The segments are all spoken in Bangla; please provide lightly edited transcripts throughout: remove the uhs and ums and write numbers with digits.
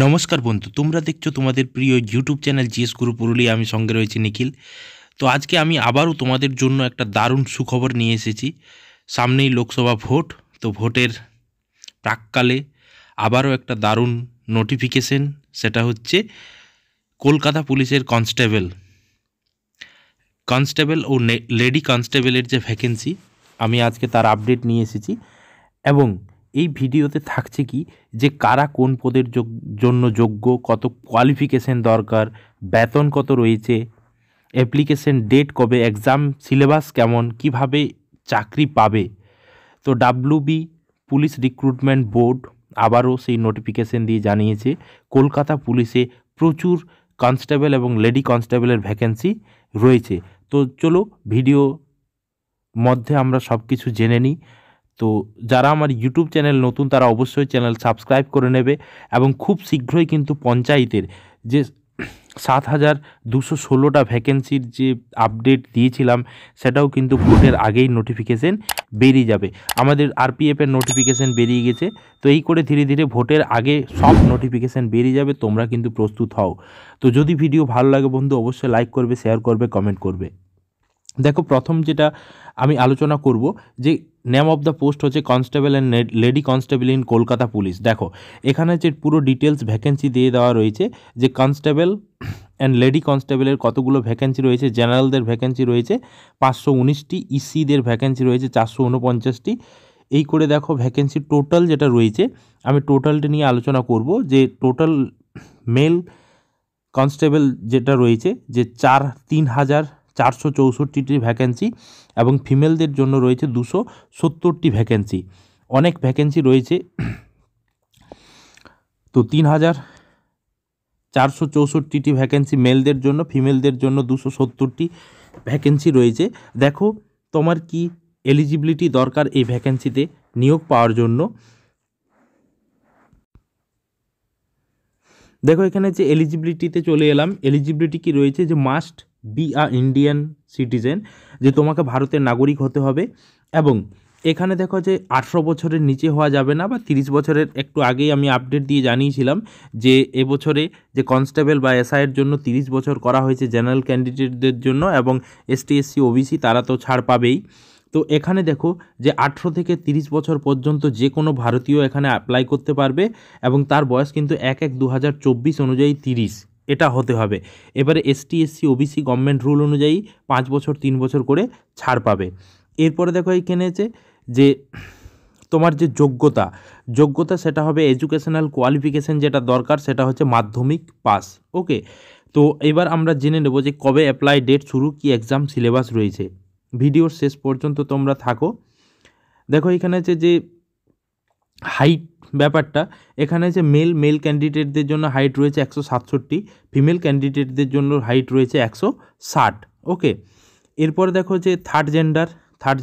নমস্কার বন্ধু, তোমরা দেখছো তোমাদের প্রিয় ইউটিউব চ্যানেল জিএস গুরু পুরুলিয়া। আমি সঙ্গে রয়েছি নিখিল। তো আজকে আমি আবারও তোমাদের জন্য একটা দারুণ সুখবর নিয়ে এসেছি। সামনেই লোকসভা ভোট, তো ভোটের প্রাককালে আবারও একটা দারুণ নোটিফিকেশন, সেটা হচ্ছে কলকাতা পুলিশের কনস্টেবল ও লেডি কনস্টেবলের যে ভ্যাকেন্সি, আমি আজকে তার আপডেট নিয়ে এসেছি। এবং এই ভিডিওতে থাকছে কি, যে কারা কোন পদের জন্য যোগ্য, কত কোয়ালিফিকেশন দরকার, বেতন কত রয়েছে, অ্যাপ্লিকেশন ডেট কবে, এক্সাম সিলেবাস কেমন, কিভাবে চাকরি পাবে। তো ডাব্লিউবি পুলিশ রিক্রুটমেন্ট বোর্ড আবারও সেই নোটিফিকেশন দিয়ে জানিয়েছে কলকাতা পুলিশে প্রচুর কনস্টেবল এবং লেডি কনস্টেবলের ভ্যাকেন্সি রয়েছে। তো চলো ভিডিও মধ্যে আমরা সব কিছু জেনে নিই। তো যারা আমার ইউটিউব চ্যানেল নতুন, তারা অবশ্যই চ্যানেল সাবস্ক্রাইব করে নেবে। এবং খুব শীঘ্রই কিন্তু পঞ্চায়েতের যে 7,216টা ভ্যাকেন্সির যে আপডেট দিয়েছিলাম, সেটাও কিন্তু ভোটের আগেই নোটিফিকেশন বেরিয়ে যাবে। আমাদের আরপিএফের নোটিফিকেশন বেরিয়ে গেছে। তো এই করে ধীরে ধীরে ভোটের আগে সব নোটিফিকেশন বেরিয়ে যাবে, তোমরা কিন্তু প্রস্তুত হও। তো যদি ভিডিও ভালো লাগে বন্ধু, অবশ্যই লাইক করবে, শেয়ার করবে, কমেন্ট করবে। দেখো, প্রথম যেটা আমি আলোচনা করব, যে নেম অফ দ্য পোস্ট হচ্ছে constable and lady constable in Kolkata police. দেখো, এখানে যে পুরো ডিটেলস ভ্যাকেন্সি দিয়ে দেওয়া রয়েছে, যে কনস্টেবল অ্যান্ড লেডি কনস্টেবলের কতগুলো ভ্যাকেন্সি রয়েছে। জেনারেলদের ভ্যাকেন্সি রয়েছে 519টি, ইসিদের ভ্যাকেন্সি রয়েছে 449টি। এই করে দেখো ভ্যাকেন্সি টোটাল যেটা রয়েছে, আমি টোটালটা নিয়ে আলোচনা করব। যে টোটাল মেল কনস্টেবল যেটা রয়েছে, যে 3,464টি ভ্যাকেন্সি, এবং ফিমেলদের জন্য রয়েছে 270টি ভ্যাকেন্সি। অনেক ভ্যাকেন্সি রয়েছে। তো 3,464টি ভ্যাকেন্সি মেলদের জন্য, ফিমেলদের জন্য 270টি ভ্যাকেন্সি রয়েছে। দেখো, তোমার কি এলিজিবিলিটি দরকার এই ভ্যাকেন্সিতে নিয়োগ পাওয়ার জন্য। দেখো, এখানে যে এলিজিবিলিটিতে চলে এলাম। এলিজিবিলিটি কি রয়েছে, যে must be a Indian citizen, যে তোমাকে ভারতের নাগরিক হতে হবে। এবং এখানে দেখো যে 18 বছরের নিচে হওয়া যাবে না, বা 30 বছরের, একটু আগেই আমি আপডেট দিয়ে জানিয়েছিলাম যে এবছরে যে কনস্টেবল বা এসআইয়ের জন্য 30 বছর করা হয়েছে জেনারেল ক্যান্ডিডেটদের জন্য, এবং এসটি এসসি ওবিসি তারা তো ছাড় পাবেই। তো এখানে দেখো যে 18 থেকে 30 বছর পর্যন্ত যে কোনো ভারতীয় এখানে অ্যাপ্লাই করতে পারবে, এবং তার বয়স কিন্তু 1/1/2024 অনুযায়ী 30 এটা হতে হবে। এবারে ST SC OBC government rule অনুযায়ী 5 বছর 3 বছর করে ছাড় পাবে। এরপরে দেখো এইখানে যে তোমার যে যোগ্যতা সেটা হবে এডুকেশনাল কোয়ালিফিকেশান, যেটা দরকার সেটা হচ্ছে মাধ্যমিক পাস। ওকে, তো এবার আমরা জেনে নেব যে কবে অ্যাপ্লাই ডেট শুরু, কি এক্সাম সিলেবাস রয়েছে। ভিডিওর শেষ পর্যন্ত তোমরা থাকো। দেখো, এখানে যে হাইট ব্যাপারটা, এখানে যে মেল ক্যান্ডিডেটদের জন্য হাইট রয়েছে 167, ফিমেল ক্যান্ডিডেটদের জন্য হাইট রয়েছে 160। ওকে, এরপর দেখো যে থার্ড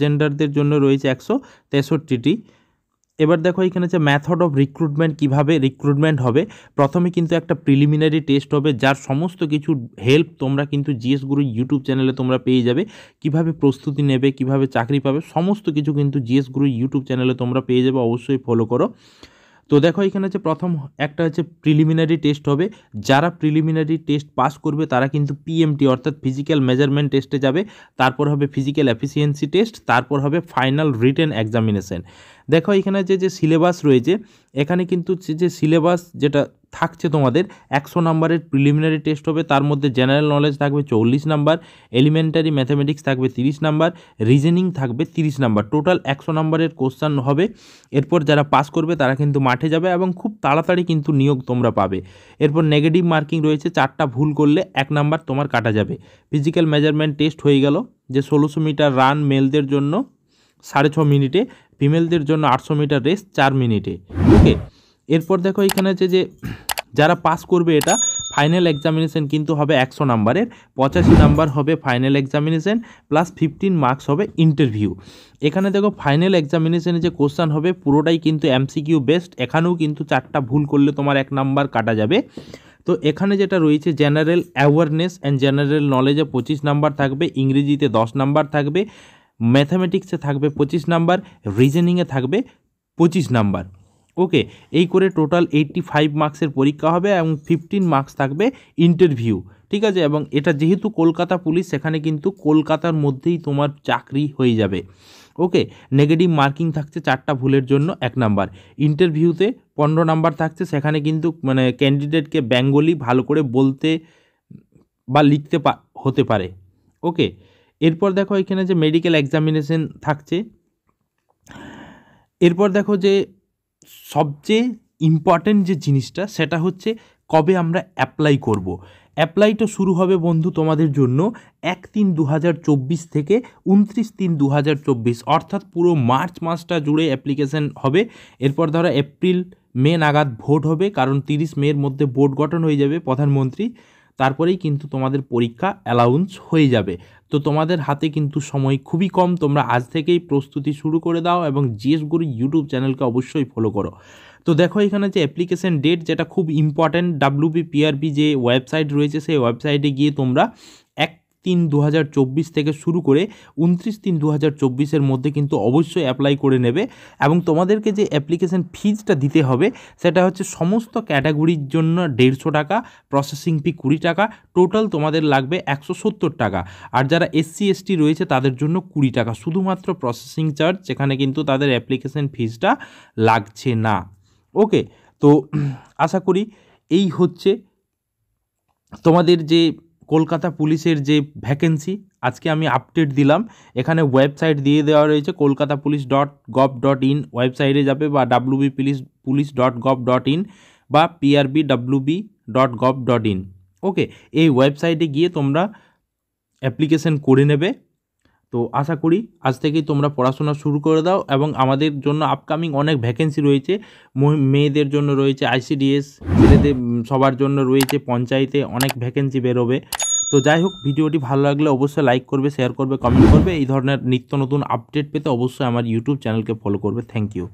জেন্ডারদের জন্য রয়েছে 163টি। এবার দেখো এখানে যে মেথড অফ রিক্রুটমেন্ট, কিভাবে রিক্রুটমেন্ট হবে। প্রথমে কিন্তু একটা প্রিলিমিনারি টেস্ট হবে, যার সমস্ত কিছু হেল্প তোমরা কিন্তু জিএস গুরু ইউটিউব চ্যানেলে তোমরা পেয়ে যাবে। কিভাবে প্রস্তুতি নেবে, কিভাবে চাকরি পাবে, সমস্ত কিছু কিন্তু জিএস গুরু ইউটিউব চ্যানেলে তোমরা পেয়ে যাবে, অবশ্যই ফলো করো। তো দেখো, এখানে হচ্ছে প্রথম একটা হচ্ছে প্রিলিমিনারি টেস্ট হবে। যারা প্রিলিমিনারি টেস্ট পাস করবে তারা কিন্তু পিএমটি অর্থাৎ ফিজিক্যাল মেজারমেন্ট টেস্টে যাবে। তারপর হবে ফিজিক্যাল এফিসিয়েন্সি টেস্ট, তারপর হবে ফাইনাল রিটেন এক্সামিনেশন। দেখো, এখানে যে সিলেবাস রয়েছে, এখানে কিন্তু যে সিলেবাস যেটা থাকছে তোমাদের, 100 নাম্বারের প্রিলিমিনারি টেস্ট হবে। তার মধ্যে জেনারেল নলেজ থাকবে 40 নাম্বার, এলিমেন্টারি ম্যাথামেটিক্স থাকবে 30 নাম্বার, রিজনিং থাকবে 30 নাম্বার। টোটাল 100 নাম্বারের কোশ্চান হবে। এরপর যারা পাস করবে তারা কিন্তু মাঠে যাবে, এবং খুব তাড়াতাড়ি কিন্তু নিয়োগ তোমরা পাবে। এরপর নেগেটিভ মার্কিং রয়েছে, 4টা ভুল করলে 1 নাম্বার তোমার কাটা যাবে। ফিজিক্যাল মেজারমেন্ট টেস্ট হয়ে গেল, যে 1600 মিটার রান মেলদের জন্য 6.5 মিনিটে, ফিমেলদের জন্য 800 মিটার রেস 4 মিনিটে। ওকে, এরপর দেখো এখানে যে যারা পাস করবে, এটা ফাইনাল এক্সামিনেশন কিন্তু হবে 100 নাম্বারের, 85 নাম্বার হবে ফাইনাল এক্সামিনেশন, প্লাস 15 মার্কস হবে ইন্টারভিউ। এখানে দেখো ফাইনাল এক্সামিনেশনে যে কোশ্চান হবে পুরোটাই কিন্তু এমসিকিউ বেসড। এখানেও কিন্তু 4টা ভুল করলে তোমার 1 নাম্বার কাটা যাবে। তো এখানে যেটা রয়েছে, জেনারেল অ্যাওয়ারনেস অ্যান্ড জেনারেল নলেজে 25 নাম্বার থাকবে, ইংরেজিতে 10 নাম্বার থাকবে, ম্যাথামেটিক্সে থাকবে 25 নাম্বার, রিজনিংয়ে থাকবে 25 নাম্বার। ওকে, এই করে টোটাল 85 মার্কসের পরীক্ষা হবে এবং 15 মার্কস থাকবে ইন্টারভিউ, ঠিক আছে। এবং এটা যেহেতু কলকাতা পুলিশ, সেখানে কিন্তু কলকাতার মধ্যেই তোমার চাকরি হয়ে যাবে। ওকে, নেগেটিভ মার্কিং থাকছে 4টা ভুলের জন্য 1 নাম্বার। ইন্টারভিউতে 15 নাম্বার থাকছে, সেখানে কিন্তু মানে ক্যান্ডিডেটকে বেঙ্গলি ভালো করে বলতে বা লিখতে হতে পারে। ওকে, এরপর দেখো এখানে যে মেডিকেল এক্সামিনেশন থাকছে। এরপর দেখো যে সবচেয়ে ইম্পর্ট্যান্ট যে জিনিসটা সেটা হচ্ছে কবে আমরা অ্যাপ্লাই করব। অ্যাপ্লাইটা শুরু হবে বন্ধু তোমাদের জন্য 1/3/2024 থেকে 29/3/2024, অর্থাৎ পুরো মার্চ মাসটা জুড়ে অ্যাপ্লিকেশন হবে। এরপর ধরো এপ্রিল মে নাগাদ ভোট হবে, কারণ 30 মের মধ্যে বোর্ড গঠন হয়ে যাবে প্রধানমন্ত্রী, তারপরেই কিন্তু তোমাদের পরীক্ষা অ্যালাউন্স হয়ে যাবে। তো তোমাদের হাতে কিন্তু সময় খুবই কম, তোমরা আজ থেকেই প্রস্তুতি শুরু করে দাও এবং জিএস গুরু ইউটিউব চ্যানেলকে অবশ্যই ফলো করো। তো দেখো এখানে যে অ্যাপ্লিকেশন ডেট, যেটা খুব ইম্পর্ট্যান্ট, WBPRB যে ওয়েবসাইট রয়েছে সেই ওয়েবসাইটে গিয়ে তোমরা 1/3/2024 থেকে শুরু করে 29/3/2024 মধ্যে কিন্তু অবশ্যই অ্যাপ্লাই করে নেবে। এবং তোমাদেরকে যে অ্যাপ্লিকেশন ফিজটা দিতে হবে সেটা হচ্ছে সমস্ত ক্যাটাগরির জন্য 150 টাকা, প্রসেসিং ফি 20 টাকা, টোটাল তোমাদের লাগবে 170 টাকা। আর যারা SC ST রয়েছে তাদের জন্য 20 টাকা, শুধুমাত্র প্রসেসিং চার্জ, যেখানে কিন্তু তাদের অ্যাপ্লিকেশন ফিজটা লাগছে না। ওকে, তো আশা করি এই হচ্ছে তোমাদের যে কলকাতা পুলিশের যে ভ্যাকেন্সি আজকে আমি আপডেট দিলাম। এখানে ওয়েবসাইট দিয়ে দেওয়া রয়েছে, kolkatapolice.gov.in ওয়েবসাইটে যাবে, বা wbpolice.gov.in বা prbwb.gov.in। ওকে, এই ওয়েবসাইটে গিয়ে তোমরা অ্যাপ্লিকেশন করে নেবে। তো আশা করি আজ থেকেই তোমরা পড়াশোনা শুরু করে দাও। এবং আমাদের জন্য আপকামিং অনেক ভ্যাকেন্সি রয়েছে, মেয়েদের জন্য রয়েছে ICDS, ছেলেদের সবার জন্য রয়েছে পঞ্চায়েতে অনেক ভ্যাকেন্সি বেরোবে। তো যাই হোক, ভিডিওটি ভালো লাগলে অবশ্যই লাইক করবে, শেয়ার করবে, কমেন্ট করবে। এই ধরনের নিত্য নতুন আপডেট পেতে অবশ্যই আমার ইউটিউব চ্যানেলকে ফলো করবে। Thank you.